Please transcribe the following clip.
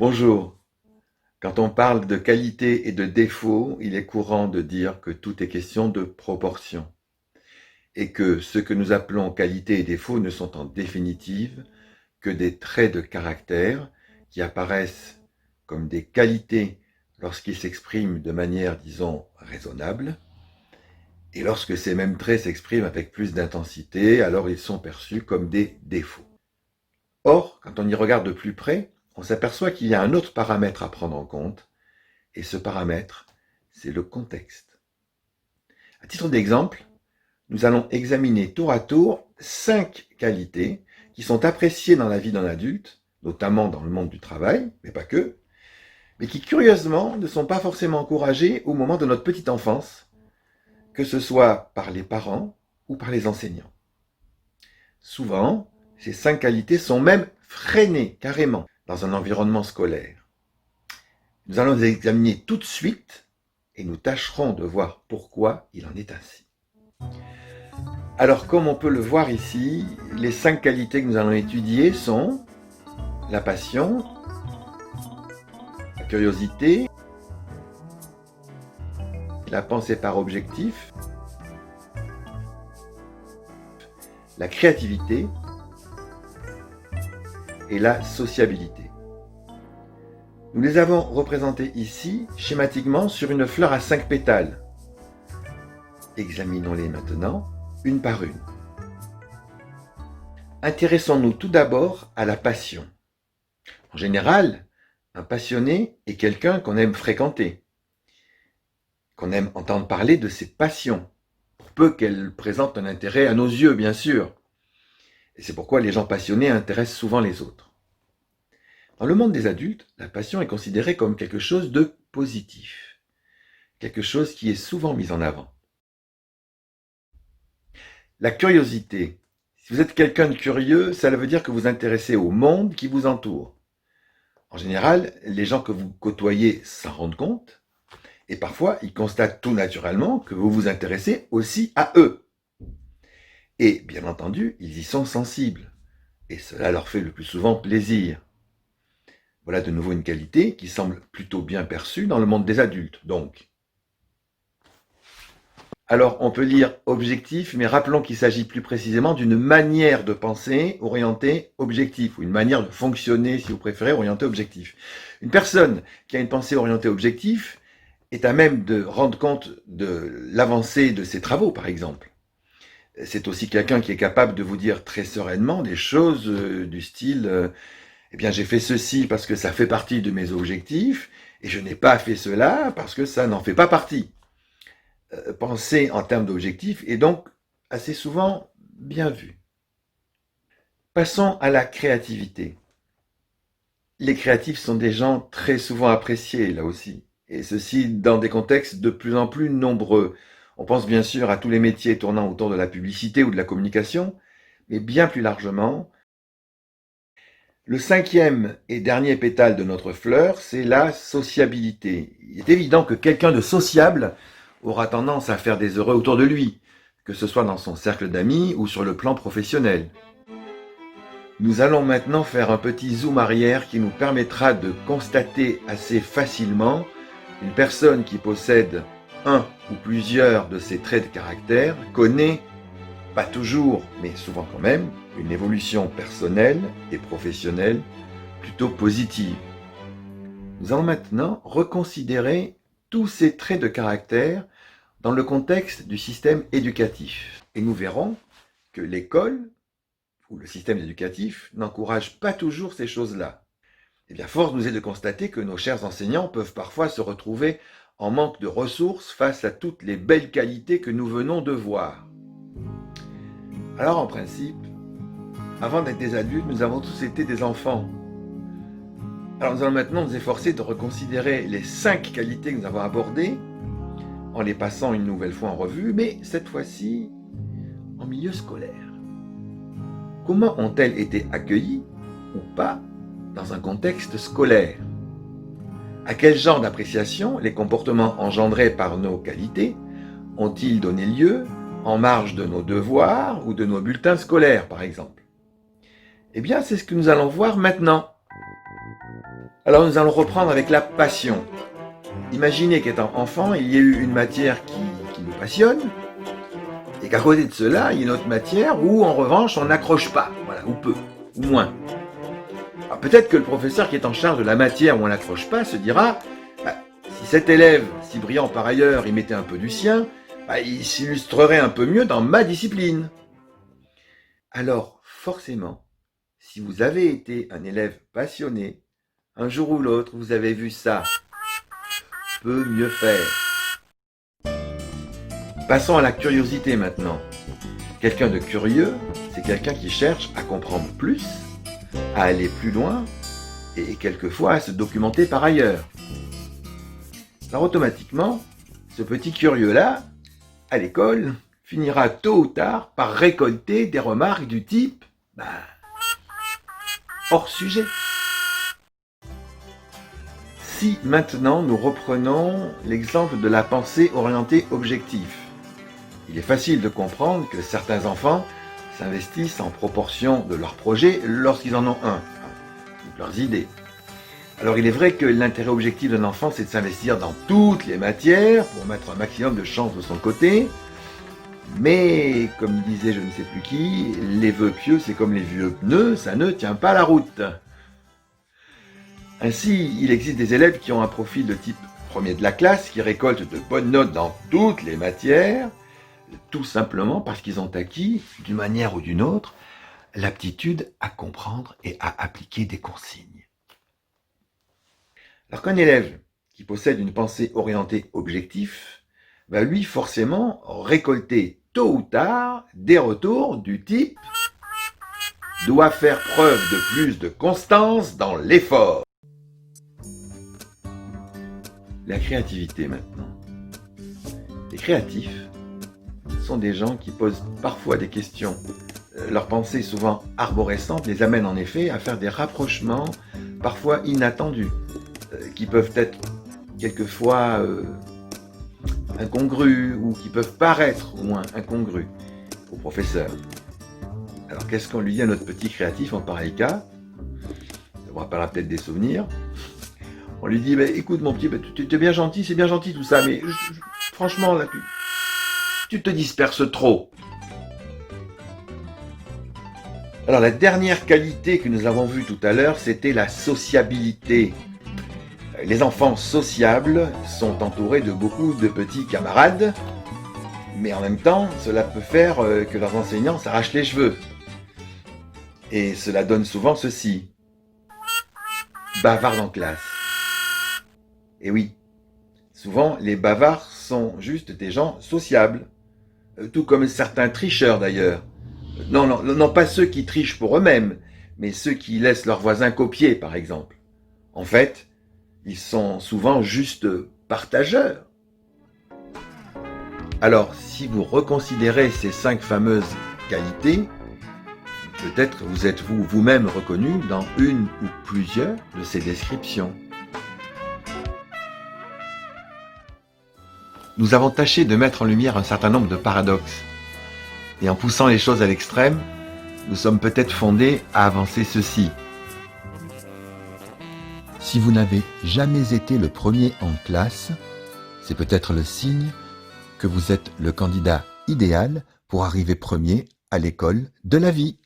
Bonjour. Quand on parle de qualité et de défaut, il est courant de dire que tout est question de proportion et que ce que nous appelons qualité et défaut ne sont en définitive que des traits de caractère qui apparaissent comme des qualités lorsqu'ils s'expriment de manière, disons, raisonnable, et lorsque ces mêmes traits s'expriment avec plus d'intensité, alors ils sont perçus comme des défauts. Or, quand on y regarde de plus près, on s'aperçoit qu'il y a un autre paramètre à prendre en compte, et ce paramètre, c'est le contexte. À titre d'exemple, nous allons examiner tour à tour 5 qualités qui sont appréciées dans la vie d'un adulte, notamment dans le monde du travail, mais pas que, mais qui curieusement ne sont pas forcément encouragées au moment de notre petite enfance, que ce soit par les parents ou par les enseignants. Souvent, ces 5 qualités sont même freinées carrément dans un environnement scolaire. Nous allons les examiner tout de suite et nous tâcherons de voir pourquoi il en est ainsi. Alors, comme on peut le voir ici, les 5 qualités que nous allons étudier sont la passion, la curiosité, la pensée par objectif, la créativité et la sociabilité. Nous les avons représentées ici, schématiquement, sur une fleur à 5 pétales. Examinons-les maintenant, une par une. Intéressons-nous tout d'abord à la passion. En général, un passionné est quelqu'un qu'on aime fréquenter, qu'on aime entendre parler de ses passions, pour peu qu'elles présentent un intérêt à nos yeux, bien sûr. Et c'est pourquoi les gens passionnés intéressent souvent les autres. Dans le monde des adultes, la passion est considérée comme quelque chose de positif, quelque chose qui est souvent mis en avant. La curiosité. Si vous êtes quelqu'un de curieux, ça veut dire que vous vous intéressez au monde qui vous entoure. En général, les gens que vous côtoyez s'en rendent compte, et parfois ils constatent tout naturellement que vous vous intéressez aussi à eux. Et bien entendu, ils y sont sensibles, et cela leur fait le plus souvent plaisir. Voilà de nouveau une qualité qui semble plutôt bien perçue dans le monde des adultes, donc. Alors, on peut lire objectif, mais rappelons qu'il s'agit plus précisément d'une manière de penser orientée objectif, ou une manière de fonctionner, si vous préférez, orientée objectif. Une personne qui a une pensée orientée objectif est à même de rendre compte de l'avancée de ses travaux, par exemple. C'est aussi quelqu'un qui est capable de vous dire très sereinement des choses du style eh bien, j'ai fait ceci parce que ça fait partie de mes objectifs, et je n'ai pas fait cela parce que ça n'en fait pas partie. Penser en termes d'objectifs est donc assez souvent bien vu. Passons à la créativité. Les créatifs sont des gens très souvent appréciés, là aussi, et ceci dans des contextes de plus en plus nombreux. On pense bien sûr à tous les métiers tournant autour de la publicité ou de la communication, mais bien plus largement, le 5e et dernier pétale de notre fleur, c'est la sociabilité. Il est évident que quelqu'un de sociable aura tendance à faire des heureux autour de lui, que ce soit dans son cercle d'amis ou sur le plan professionnel. Nous allons maintenant faire un petit zoom arrière qui nous permettra de constater assez facilement une personne qui possède un ou plusieurs de ces traits de caractère connaît, pas toujours, mais souvent quand même, une évolution personnelle et professionnelle plutôt positive. Nous allons maintenant reconsidérer tous ces traits de caractère dans le contexte du système éducatif. Et nous verrons que l'école ou le système éducatif n'encourage pas toujours ces choses-là. Eh bien, force nous est de constater que nos chers enseignants peuvent parfois se retrouver en manque de ressources face à toutes les belles qualités que nous venons de voir. Alors, en principe, avant d'être des adultes, nous avons tous été des enfants. Alors nous allons maintenant nous efforcer de reconsidérer les 5 qualités que nous avons abordées, en les passant une nouvelle fois en revue, mais cette fois-ci en milieu scolaire. Comment ont-elles été accueillies, ou pas, dans un contexte scolaire? À quel genre d'appréciation les comportements engendrés par nos qualités ont-ils donné lieu en marge de nos devoirs ou de nos bulletins scolaires, par exemple? Eh bien, c'est ce que nous allons voir maintenant. Alors nous allons reprendre avec la passion. Imaginez qu'étant enfant, il y ait eu une matière qui nous passionne, et qu'à côté de cela, il y a une autre matière où, en revanche, on n'accroche pas, voilà, ou peu, ou moins. Alors peut-être que le professeur qui est en charge de la matière où on n'accroche pas se dira, si cet élève, si brillant par ailleurs, il mettait un peu du sien, il s'illustrerait un peu mieux dans ma discipline. Alors, forcément, si vous avez été un élève passionné, un jour ou l'autre, vous avez vu ça, peut mieux faire. Passons à la curiosité maintenant. Quelqu'un de curieux, c'est quelqu'un qui cherche à comprendre plus, à aller plus loin et quelquefois à se documenter par ailleurs. Alors automatiquement, ce petit curieux-là, à l'école, finira tôt ou tard par récolter des remarques du type hors sujet. Si maintenant nous reprenons l'exemple de la pensée orientée objectif, il est facile de comprendre que certains enfants s'investissent en proportion de leurs projets lorsqu'ils en ont un, ou de leurs idées. Alors il est vrai que l'intérêt objectif d'un enfant, c'est de s'investir dans toutes les matières pour mettre un maximum de chance de son côté, mais comme disait je ne sais plus qui, les vœux pieux c'est comme les vieux pneus, ça ne tient pas la route. Ainsi, il existe des élèves qui ont un profil de type premier de la classe, qui récoltent de bonnes notes dans toutes les matières, tout simplement parce qu'ils ont acquis, d'une manière ou d'une autre, l'aptitude à comprendre et à appliquer des consignes. Alors qu'un élève qui possède une pensée orientée objectif va lui forcément récolter tôt ou tard des retours du type doit faire preuve de plus de constance dans l'effort. La créativité maintenant. Les créatifs sont des gens qui posent parfois des questions. Leurs pensées souvent arborescentes les amènent en effet à faire des rapprochements parfois inattendus, qui peuvent être quelquefois incongrus ou qui peuvent paraître au moins incongrus au professeur. Alors qu'est-ce qu'on lui dit à notre petit créatif en pareil cas? Ça vous rappellera peut-être des souvenirs. On lui dit, écoute mon petit, tu es bien gentil, c'est bien gentil tout ça, mais franchement, là, tu te disperses trop. Alors la dernière qualité que nous avons vue tout à l'heure, c'était la sociabilité. Les enfants sociables sont entourés de beaucoup de petits camarades, mais en même temps, cela peut faire que leurs enseignants s'arrachent les cheveux. Et cela donne souvent ceci. Bavard en classe. Et oui, souvent les bavards sont juste des gens sociables, tout comme certains tricheurs d'ailleurs. Non, pas ceux qui trichent pour eux-mêmes, mais ceux qui laissent leurs voisins copier par exemple. En fait, ils sont souvent juste partageurs. Alors, si vous reconsidérez ces 5 fameuses qualités, peut-être vous êtes-vous vous-même reconnu dans une ou plusieurs de ces descriptions. Nous avons tâché de mettre en lumière un certain nombre de paradoxes. Et en poussant les choses à l'extrême, nous sommes peut-être fondés à avancer ceci. Si vous n'avez jamais été le premier en classe, c'est peut-être le signe que vous êtes le candidat idéal pour arriver premier à l'école de la vie.